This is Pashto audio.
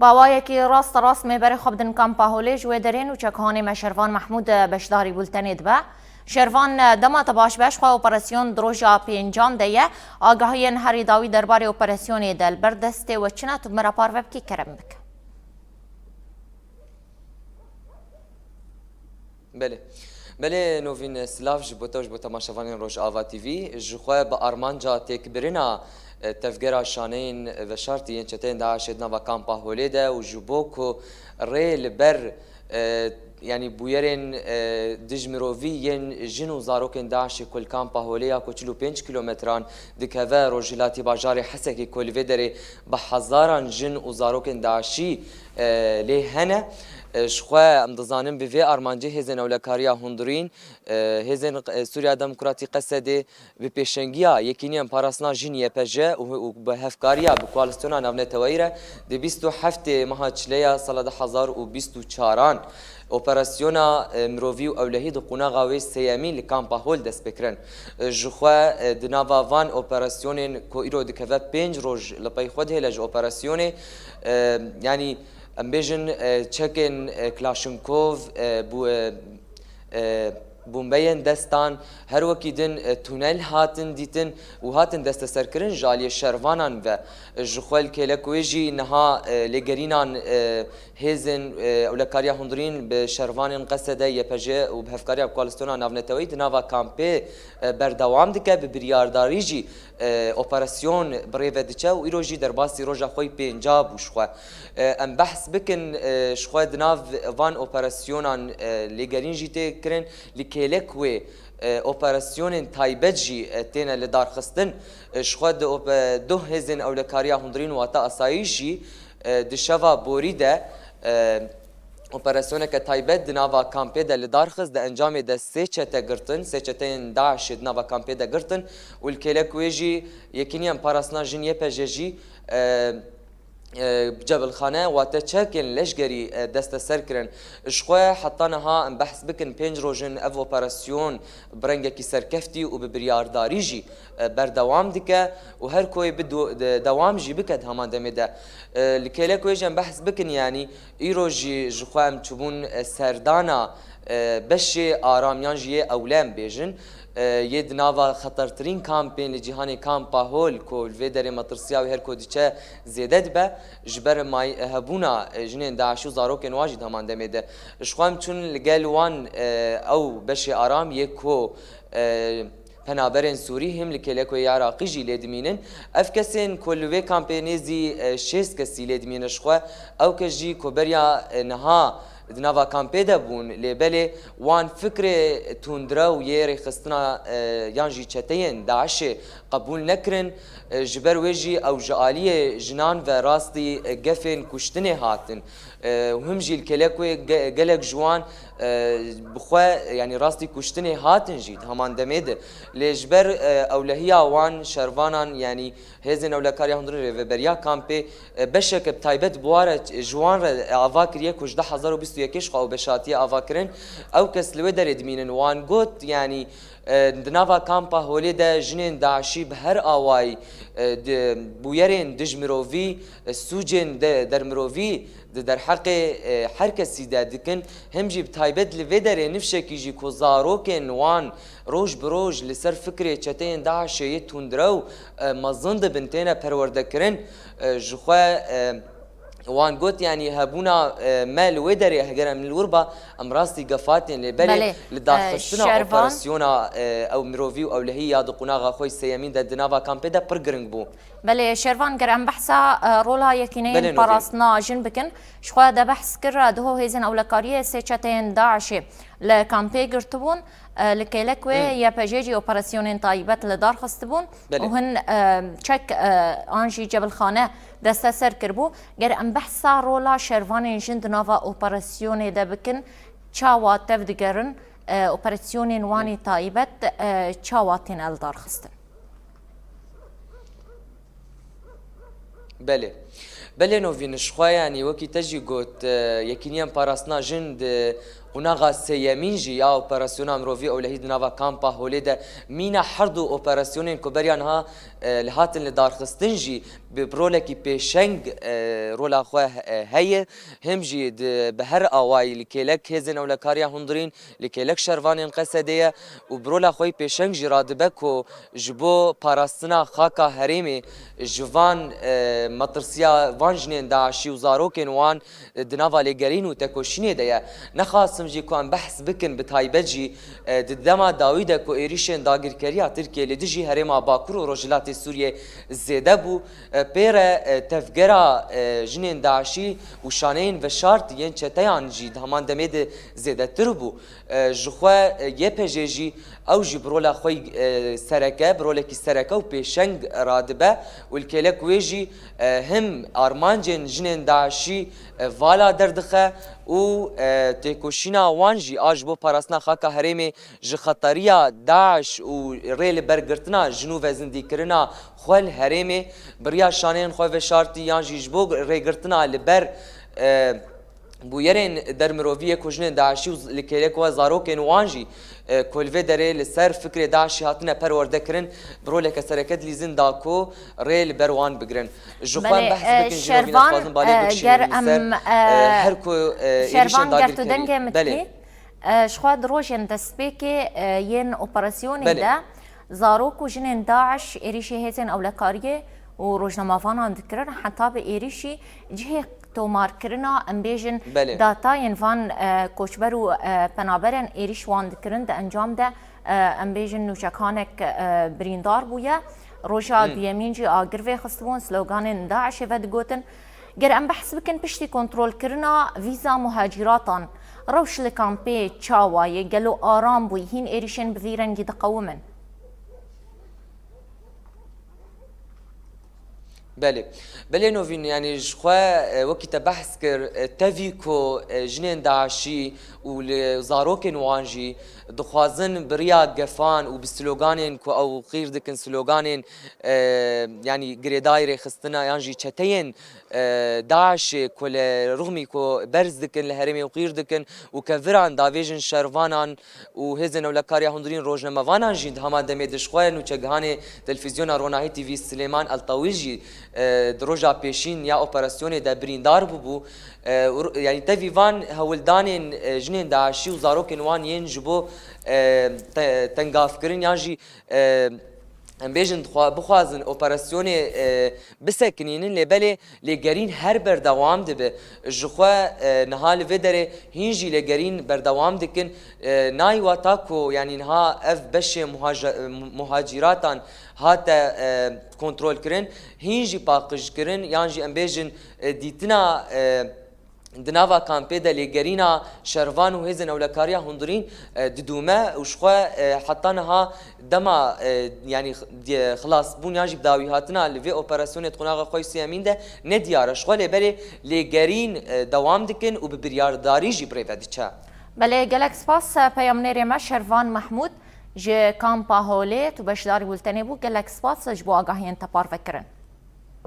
باوایەکی ڕاستە ڕاست مێبەری خۆ بدن کامپاهۆلێ ژوێ دەرێن و چەکهۆنی مە شێروان محمود بەشداری بولتەنێت بە شێروان دەماتە باش بەشخوا ئۆپەراسیۆن درۆژا پێنجام دەیە ئاگاهیەن هەریداوی دەربارەی ئۆپەراسیۆنێ دەلبەر دەستێوە چنات و مەرەپار بکی کەرم بکە. بله نوین سلاف جبوتاش بو تماشاوان روش آوا تیوی جخوا با آرمانجا تکبرنا تفجير شانين وشرطي ينشتين داعش ادنا وكامبا هوليدا وجبوكو ريل بر يعني بويرين دجمروفي ين جنو زاروكن داعش كل كامبا هوليا كوچلو 5 كيلومتران دكافا روجلاتي باجاري حسكي كل فيدري بحزاران جن وزاروكن داعشي لهنا شخوا ام دزانم به ارمانجی هزن اولکاریا هندرین هزن سوریا دموکراتی قصده به پیشنگیا یکینی ام پاراسنا جنیه پجه و به هفکاریا به کوالسیونا نونتویره د 27 ماه چلیا سال 2024 اپراسیونا مرووی و اولهی د قوناغاوی سیامین لکامپا هول دست بکرن جخوا دناوا وان اپراسیون کو ایرو دکوه 5 روز لپای خود هلج اپراسیون یعنی ام بیژن چکن کلاشنکوف بومبین دستان هر وکی دن تونل هاتن دیتن و هاتن دست سرکرن جالی شروانان و جخوال کلکویجی نها لگرینان هزن اولکاریا هندرین به شروانان قصده یپجه و به هفکاریا بکالستونا ناونتوی دناوا کامپی بردوام دکه به بریارداری جی اپراسیون بریو دچه و ایروجی در باسی روژا خوی پینجاب و شخوا ام بحث بکن شخوا دناو وان اپراسیونان لگرین جی تکرن لکلک و اپراسیون تایبت جی تینا لدار خستن شخوا دو هزن اولکاریا هندرین و اتا اسایش جی دشوا بوریده اپراسیون که تایبت دناوا کامپی ده لدارخز ده انجام ده سه چته گرتن سه چتین داعش دناوا کامپی ده گرتن و الکلک ویجی یکینی ام پاراسنا جنیه پججی جبل خانه واتا چکن لشگری دست سر کرن شخواه حتی نها بحث بکن 5 روزن اف اپراسیون برنگه کی سرکفتی و ببریارداری جی بردوام دکه و هر کوی بدو دوام جی بکد همان دمه ده لکیله کوی جن بحث بکن یعنی ایرو جی جخواه ام چبون سردانا بشه آرامیان جیه اولم بیجن يد نافا خطرترين كامبين لجهاني كامبا هول كول فيدري مطرسيا وهر كوديچه زيدت به جبر ماي هبونا جنين داعشو زاروكن واجد همان دمده شخوام چون لگلوان او بشي آرام يكو پنابرن سوری هم لکلکو عراقی جی لدمینن اف کسین کلوه کامپینیزی شش کسی لدمینن شخوا او کجی کوبریا نها دناوا کامپیدا بون لبله وان فکر توندرا و یری خستنا یانجی چتین داعش قبول نکرن جبر وجی او جالیه جنان و راستی گفن کشتنه هاتن وهم جی الکلکوی گلک جوان بخوا يعني راستي كشتني هاتن جيد همان دميد لجبر اولهيا وان شروانان يعني هزن اولكاريا هندري بريا كامبي بشك بتايبت بواره جوان افاكريه كجده 2021 او بشاتيه افاكرن او كسلوي دريدمينن وان جوت يعني دناوا كامبا هوليدا جنين داعشي بهر اواي بويرين دجمروفي سوجن درمروفي در حق هر کسی دادکن هم جیب تایبت لودره نفشه کی جی کوزاروکن وان روز بروز لسر فکر چتین داعش تندرو مزند بنتینا پرورده کرن جخوا وان قلت يعني هبونا مال ودري هجرا من الوربة ام راستي قفاتين لبلي لداخلنا اوبراسيونا او مروفيو او لهي دقناغا خوي سيامين دا دنافا كامبيدا برجرنج بو بله شيروان گر ام بحثا رولا يكينين براسنا جن بكن شخوا دا بحث كر دهو هيزن اولكاريه سيچتين داعش لكامبي گرتبون لكيلكوي يا بجيجي اوبراسيونين طيبت لدار خستبون وهن تشك انجي جبل خانه دست سر کربو گر ام بحثا رولا شيروان جند نوفا اوبراسيوني دا بكن چاوا تفدگرن اوبراسيونين واني طيبت چاواتين الدار خستن بله نوفين شخوا يعني وكي تجي قوت يكينيان باراسنا جند قناغا سيامين جي يا اوبراسيونا مروفي او لهيد نافا كامبا هوليدا مينا حردو اوبراسيونين كوبريان ها لهاتن لدار خستنجي ببرولكي بيشنج رولا خواه هي هم جي بهر آواي لكيلك هزن أو لكاريا هندرين لكيلك شروانين قصدية وبرولا خوي بيشنج جي رادبكو جبو باراستنا خاكا هريمي جوان مطرسيا وان جنين داعشي وزاروكين وان دنافا ليجرين وتكوشيني ديا نخاصم جي كوان بحث بكن بتايبجي ددما داويدا كو إيريشين داغر كريا تركيا لدجي هريما باكرو روجلات سوريا زيدبو بيرا تفجرا جنين داعشي وشانين وشارت ين چتيان جي همان دميد زيدا تربو جخوا يبجي او جي برولا خوي سركه برولكي سركه وبيشنج رادبه والكيلك ويجي هم ارمانجن جنين داعشي فالا دردخه و تيكوشينا وانجي اجبو باراسنا خاكا هريمي جي خطريا داعش و ريل برگرتنا جنوب زندي كرنا خوال هريمي بريا شانين خوي شارتي يانجي جبو ريگرتنا لبر بو يرين در مروفيه كوجنين داعشي لكيلك وزاروكين وانجي كولفي دري لسر فكر داعشي هاتنا پرورده کرن برولك سركت ليزن داكو ريل بروان بگرن جوخوان بحث بكن جنوبينا خوازن بالي بكشين هركو شرفان گرتو دنگه متكي شخواد روشن دسبيكي ين اوبراسيوني دا زاروكو جنين داعش إريشي هيزن أولكاريه وروجنامافان عندكرن حتى بإيريشي جهي تومار كرنا امبيجن داتا ينفان كوشبرو بنابرن إيريش واندكرن دا انجام دا امبيجن نوشكانك بريندار بويا روجا بيمينجي آگروه خستبون سلوغان داعش ود گوتن گر ام بحث بكن بشتي كنترول كرنا فيزا مهاجراتان روش لكامبي تشاواي قالوا آرام بوي هين إيريشن بذيرن جي تقومن بله نوفين يعني جخوا وقت بحث كر تافيكو جنين داعشي وزاروكين وانجي دخوازن بريا قفان وبسلوغانين كو او غير دكن سلوغانين يعني غريدايري خستنا يانجي چتين داعش كل رغمي كو برز دكن لهرمي وغير دكن وكفران دافيجن شروانان وهزن ولكاريا هندرين روجنا مفانان جيد هما دمي دشخوان وچغاني تلفزيون روناهي تي في سليمان الطويجي دروجا بيشين يا اوبراسيون دا بريندار بو يعني تفيفان هولدانين جنين داعشي وزاروكين وان ينجبو تنقاف كرين يانجي ام بيجن بخوازن اوبراسيوني بسكنين لبلي لجرين هر بردوام دبه جخوا نهال فيدري هينجي لجرين بردوام دكن ناي واتاكو يعني نها اف بش مهاجراتان هاتا كنترول كرن هينجي باقج كرن يانجي ام بيجن ديتنا دنافا كامبيدا لجرينا شروان وهزن اولكاريا هندرين ددوما وشخوا حطانها دما يعني خلاص بون يجب داوي هاتنا لفي اوبراسيون تقناغ خوي سيامين ده نديار شخوا لبلي لجرين دوام دكن وببريار داري جي بريفاديتشا بله جالكس باس بيامنيري ما شروان محمود جي كامبا هولي تو بشداري ولتني بو جالكس باس جبو اگاهين تبار فكرن